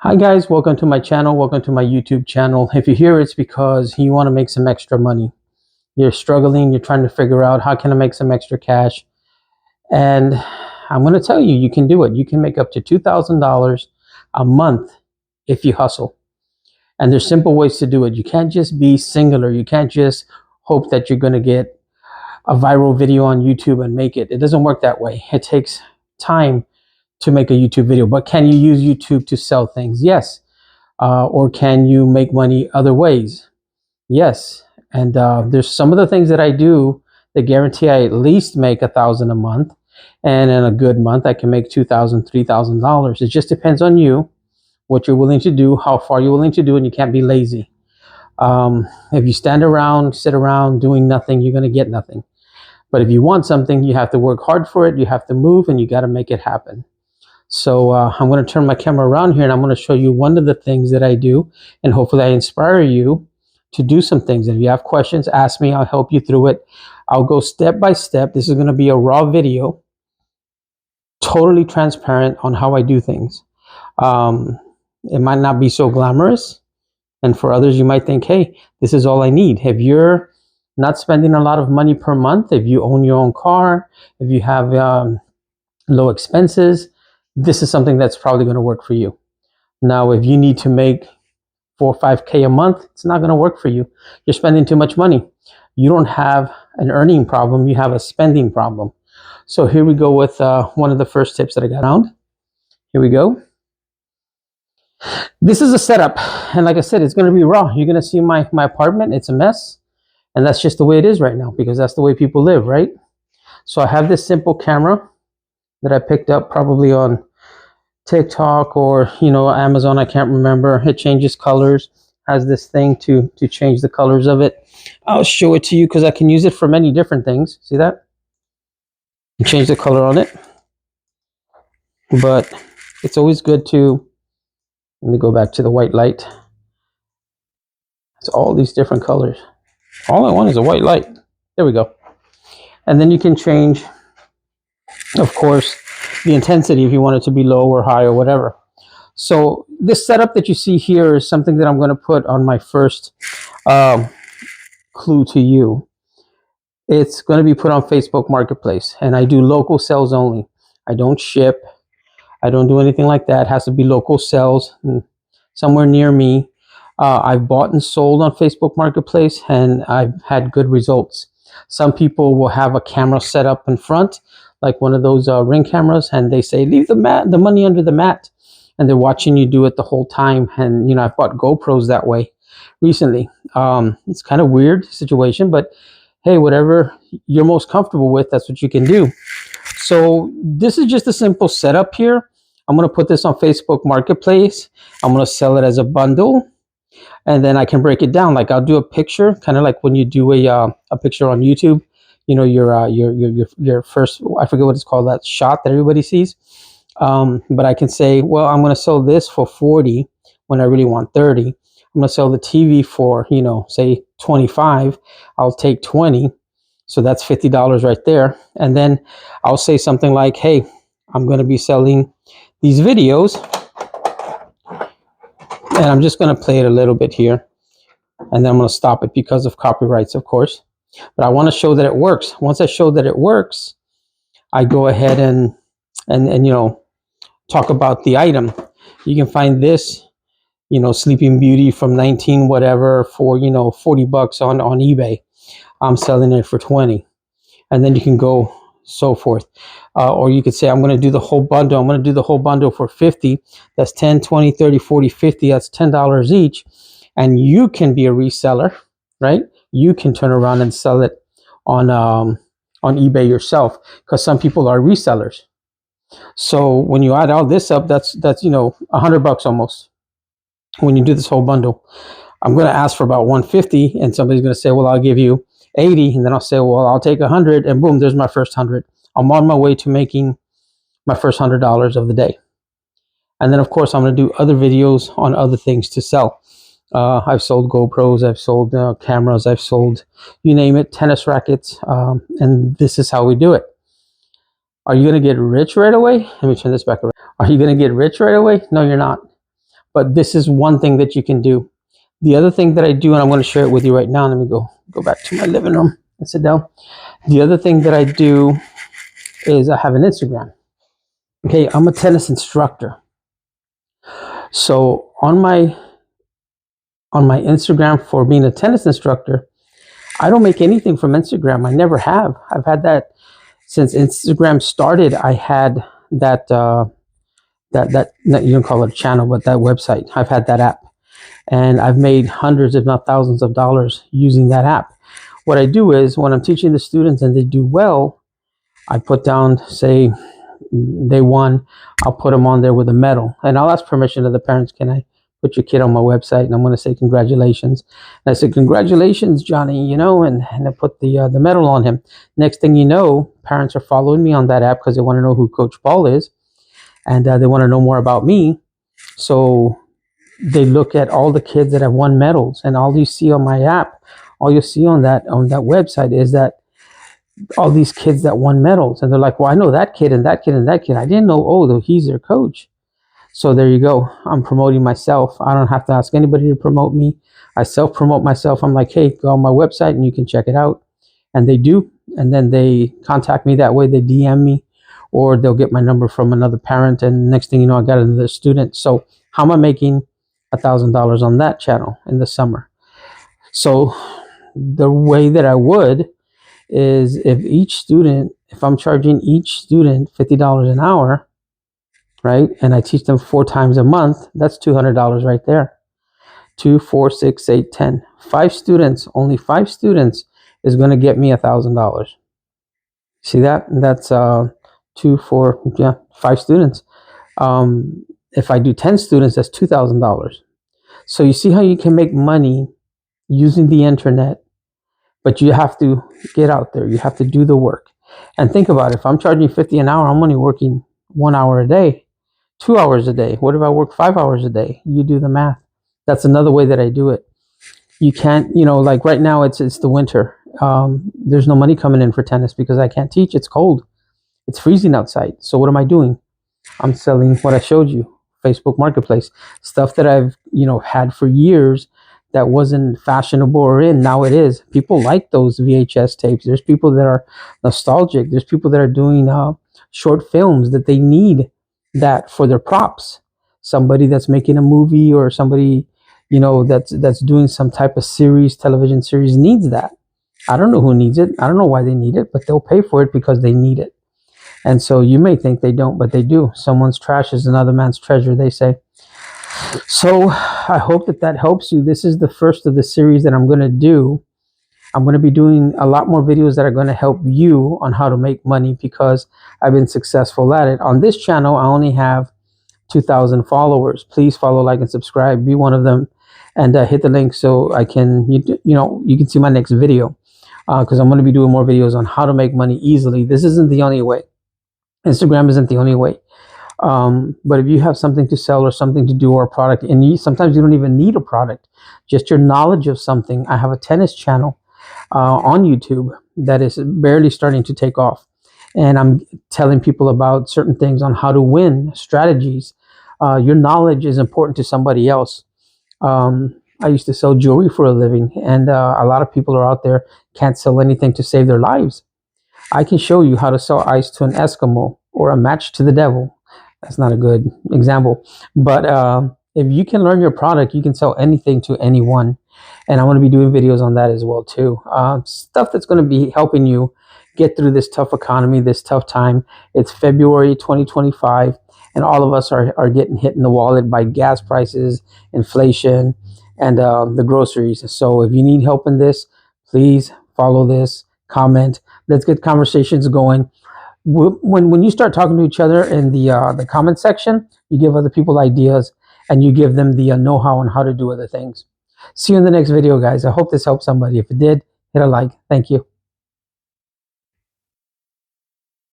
Hi guys, welcome to my channel. Welcome to my YouTube channel. If you're here, it's because you want to make some extra money. You're struggling, you're trying to figure out how can I make some extra cash. And I'm going to tell you, you can do it. You can make up to $2,000 a month if you hustle. And there's simple ways to do it. You can't just be singular. You can't just hope that you're going to get a viral video on YouTube and make it. It doesn't work that way. It takes time to make a YouTube video. But can you use YouTube to sell things? Yes. Or can you make money other ways? Yes. And there's some of the things that I do that guarantee I at least make $1,000 a month. And in a good month, I can make $2,000, $3,000. It just depends on you, what you're willing to do, how far you're willing to do, and you can't be lazy. If you stand around, sit around doing nothing, you're going to get nothing. But if you want something, you have to work hard for it. You have to move, and you got to make it happen. So I'm going to turn my camera around here and I'm going to show you one of the things that I do, and hopefully I inspire you to do some things. And if you have questions, ask me. I'll help you through it. I'll go step by step. This is going to be a raw video, totally transparent on how I do things. It might not be so glamorous. And for others, you might think, hey, this is all I need. If you're not spending a lot of money per month, if you own your own car, if you have low expenses, this is something that's probably going to work for you. Now, if you need to make 4 or 5K a month, it's not going to work for you. You're spending too much money. You don't have an earning problem. You have a spending problem. So here we go with one of the first tips that I got on. Here we go. This is a setup. And like I said, it's going to be raw. You're going to see my apartment. It's a mess. And that's just the way it is right now, because that's the way people live, right? So I have this simple camera that I picked up probably on TikTok or Amazon. I can't remember. It changes colors, has this thing to change the colors of it. I'll show it to you because I can use it for many different things. See that? You change the color on it, but it's always good to, let me go back to the white light. It's all these different colors. All I want is a white light. There we go. And then you can change, of course, the intensity if you want it to be low or high or whatever. So this setup that you see here is something that I'm going to put on my first clue to you. It's going to be put on Facebook Marketplace, and I do local sales only. I don't ship. I don't do anything like that. It has to be local sales somewhere near me. I've bought and sold on Facebook Marketplace, and I've had good results. Some people will have a camera set up in front, like one of those Ring cameras, and they say, leave the money under the mat. And they're watching you do it the whole time. And, I've bought GoPros that way recently. It's kind of weird situation, but hey, whatever you're most comfortable with, that's what you can do. So this is just a simple setup here. I'm going to put this on Facebook Marketplace. I'm going to sell it as a bundle. And then I can break it down. Like I'll do a picture, kind of like when you do a picture on YouTube, your first, I forget what it's called, that shot that everybody sees. But I can say, well, I'm going to sell this for 40 when I really want 30. I'm going to sell the TV for, say 25. I'll take 20. So that's $50 right there. And then I'll say something like, hey, I'm going to be selling these videos. And I'm just going to play it a little bit here. And then I'm going to stop it because of copyrights, of course. But I want to show that it works. Once I show that it works, I go ahead and talk about the item. You can find this, Sleeping Beauty from 19 whatever for, $40 on eBay. I'm selling it for 20. And then you can go so forth. Or you could say, I'm going to do the whole bundle. I'm going to do the whole bundle for 50. That's 10, 20, 30, 40, 50. That's $10 each. And you can be a reseller, right? You can turn around and sell it on eBay yourself, because some people are resellers. So when you add all this up, that's $100 almost when you do this whole bundle. I'm going to ask for about 150, and somebody's going to say, well, I'll give you 80, and then I'll say, well, I'll take 100, and boom, there's my first 100. I'm on my way to making my first $100 of the day. And then, of course, I'm going to do other videos on other things to sell. I've sold GoPros, I've sold cameras, I've sold, you name it, tennis rackets, and this is how we do it. Are you going to get rich right away? Let me turn this back around. Are you going to get rich right away? No, you're not. But this is one thing that you can do. The other thing that I do, and I'm going to share it with you right now. Let me go back to my living room and sit down. The other thing that I do is I have an Instagram. Okay, I'm a tennis instructor. So on my Instagram for being a tennis instructor, I don't make anything from Instagram. I never have. I've had that since Instagram started. I had that that you don't call it a channel, but that website. I've had that app, and I've made hundreds, if not thousands, of dollars using that app. What I do is when I'm teaching the students and they do well, I put down, say they won, I'll put them on there with a medal, and I'll ask permission of the parents. Can I put your kid on my website? And I'm going to say congratulations. And I said congratulations, Johnny. And I put the medal on him. Next thing you know, parents are following me on that app because they want to know who Coach Paul is, and they want to know more about me. So they look at all the kids that have won medals, and all you see on my app, all you see on that website is that all these kids that won medals, and they're like, well, I know that kid and that kid and that kid. I didn't know, oh, he's their coach. So there you go. I'm promoting myself. I don't have to ask anybody to promote me. I self-promote myself. I'm like, hey, go on my website and you can check it out. And they do. And then they contact me that way. They DM me, or they'll get my number from another parent. And next thing you know, I got another student. So how am I making $1,000 on that channel in the summer? So the way that I would is if I'm charging each student $50 an hour, right? And I teach them 4 times a month, that's $200 right there. 2, 4, 6, 8, 10. 5 students, only 5 students is going to get me $1,000. See that? That's 2, 4, 5 students. If I do 10 students, that's $2,000. So you see how you can make money using the internet, but you have to get out there. You have to do the work. And think about it. If I'm charging 50 an hour, I'm only working 1 hour a day, 2 hours a day. What if I work 5 hours a day? You do the math. That's another way that I do it. You can't, like right now it's the winter. There's no money coming in for tennis because I can't teach. It's cold. It's freezing outside. So what am I doing? I'm selling what I showed you, Facebook Marketplace, stuff that I've, had for years that wasn't fashionable or in. Now it is. People like those VHS tapes. There's people that are nostalgic. There's people that are doing short films that they need that for their props. Somebody that's making a movie, or somebody, that's doing some type of series, television series, needs that. I don't know who needs it. I don't know why they need it, but they'll pay for it because they need it. And so you may think they don't, but they do. Someone's trash is another man's treasure, they say. So I hope that helps you. This is the first of the series that I'm going to do. I'm going to be doing a lot more videos that are going to help you on how to make money, because I've been successful at it. On this channel, I only have 2,000 followers. Please follow, like, and subscribe. Be one of them, and hit the link so I can, you can see my next video, because I'm going to be doing more videos on how to make money easily. This isn't the only way. Instagram isn't the only way. But if you have something to sell or something to do, or a product, and sometimes you don't even need a product, just your knowledge of something. I have a tennis channel on YouTube that is barely starting to take off. And I'm telling people about certain things on how to win, strategies. Your knowledge is important to somebody else. I used to sell jewelry for a living, and a lot of people are out there can't sell anything to save their lives. I can show you how to sell ice to an Eskimo or a match to the devil. That's not a good example. But if you can learn your product, you can sell anything to anyone. And I'm going to be doing videos on that as well, too. Stuff that's going to be helping you get through this tough economy, this tough time. It's February 2025, and all of us are getting hit in the wallet by gas prices, inflation, and the groceries. So if you need help in this, please follow this, comment. Let's get conversations going. When you start talking to each other in the comment section, you give other people ideas, and you give them the know-how on how to do other things. See you in the next video, guys. I hope this helped somebody. If it did, hit a like. Thank you.